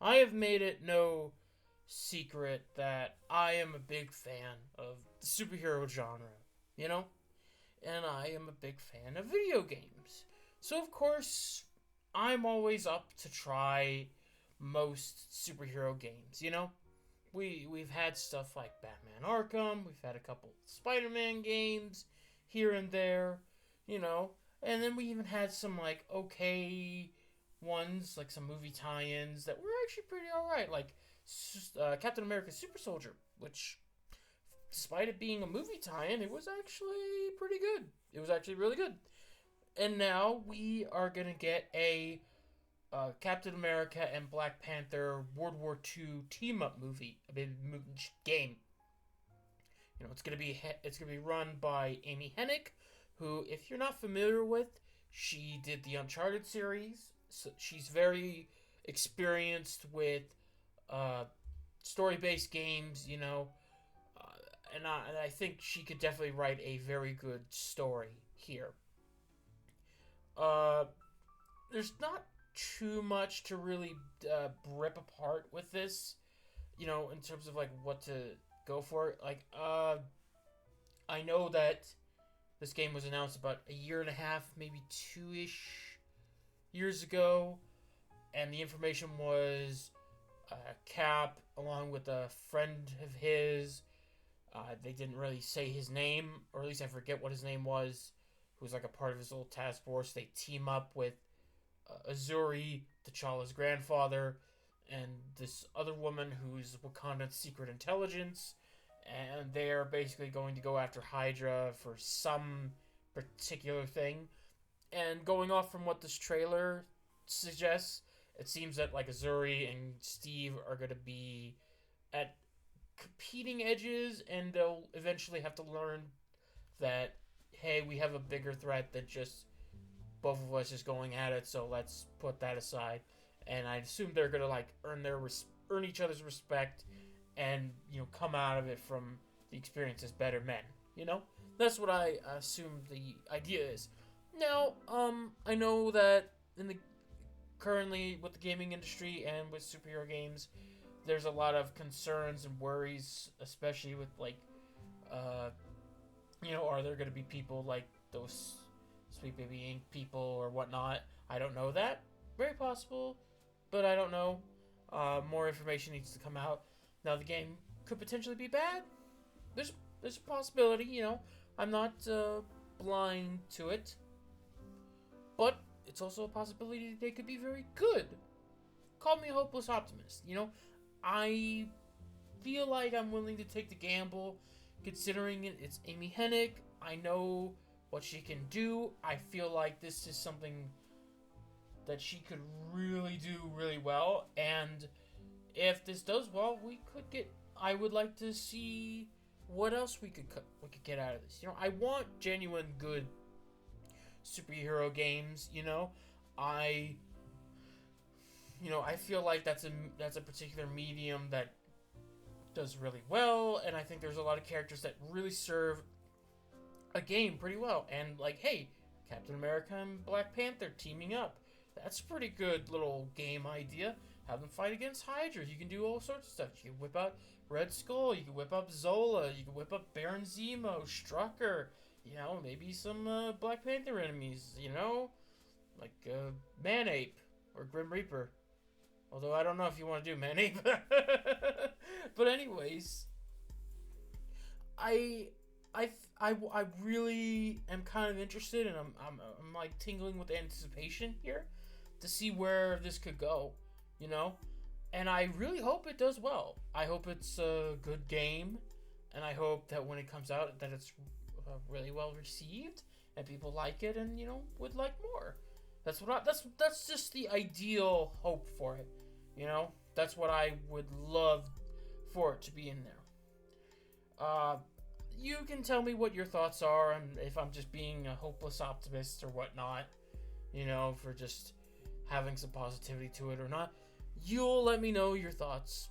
I have made it no secret that I am a big fan of the superhero genre, you know? And I am a big fan of video games. So, of course, I'm always up to try most superhero games, you know? We've had stuff like Batman Arkham, we've had a couple Spider-Man games here and there, you know, and then we even had some like okay ones, like some movie tie-ins that were actually pretty alright, like Captain America Super Soldier, which, despite it being a movie tie-in, it was actually pretty good. It was actually really good. And now we are gonna get a Captain America and Black Panther World War II team up movie, game. You know, it's gonna be run by Amy Hennig, who, if you're not familiar with, she did the Uncharted series. So she's very experienced with uh, story-based games. You know, uh, and I think she could definitely write a very good story here. Uh, there's not too much to really rip apart with this, you know, in terms of like what to go for. Like, I know that this game was announced about a year and a half, maybe 2-ish years ago, and the information was Cap along with a friend of his. They didn't really say his name, or at least I forget what his name was. Who was like a part of his little task force. They team up with Azuri, T'Challa's grandfather, and this other woman who's Wakanda's secret intelligence, and they're basically going to go after Hydra for some particular thing. And going off from what this trailer suggests, it seems that like Azuri and Steve are going to be at competing edges, and they'll eventually have to learn that, hey, we have a bigger threat than just both of us just going at it, so let's put that aside. And I assume they're gonna like earn each other's respect, and come out of it from the experience as better men. That's what I assume the idea is. Now, I know that in the currently with the gaming industry and with superhero games, there's a lot of concerns and worries, especially with like, are there going to be people like those Sweet Baby Ink people or whatnot? I don't know that. Very possible, but I don't know. More information needs to come out. Now the game could potentially be bad. There's a possibility. I'm not blind to it, but it's also a possibility that they could be very good. Call me a hopeless optimist. I feel like I'm willing to take the gamble, considering it's Amy Hennig. I know what she can do. I feel like this is something that she could really do really well, and if this does well, I would like to see what else we could get out of this. I want genuine good superhero games. I I feel like that's a particular medium that does really well, and I think there's a lot of characters that really serve a game pretty well. And like, hey, Captain America and Black Panther teaming up. That's a pretty good little game idea. Have them fight against Hydra. You can do all sorts of stuff. You can whip out Red Skull. You can whip up Zola. You can whip up Baron Zemo, Strucker. Maybe some Black Panther enemies. Like Man-Ape or Grim Reaper. Although I don't know if you want to do Man-Ape. But anyways, I really am kind of interested, and I'm like tingling with anticipation here to see where this could go, and I really hope it does well. I hope it's a good game, and I hope that when it comes out that it's really well received and people like it and would like more. That's just the ideal hope for it. That's what I would love for it to be in there. You can tell me what your thoughts are, and if I'm just being a hopeless optimist or whatnot, for just having some positivity to it or not. You'll let me know your thoughts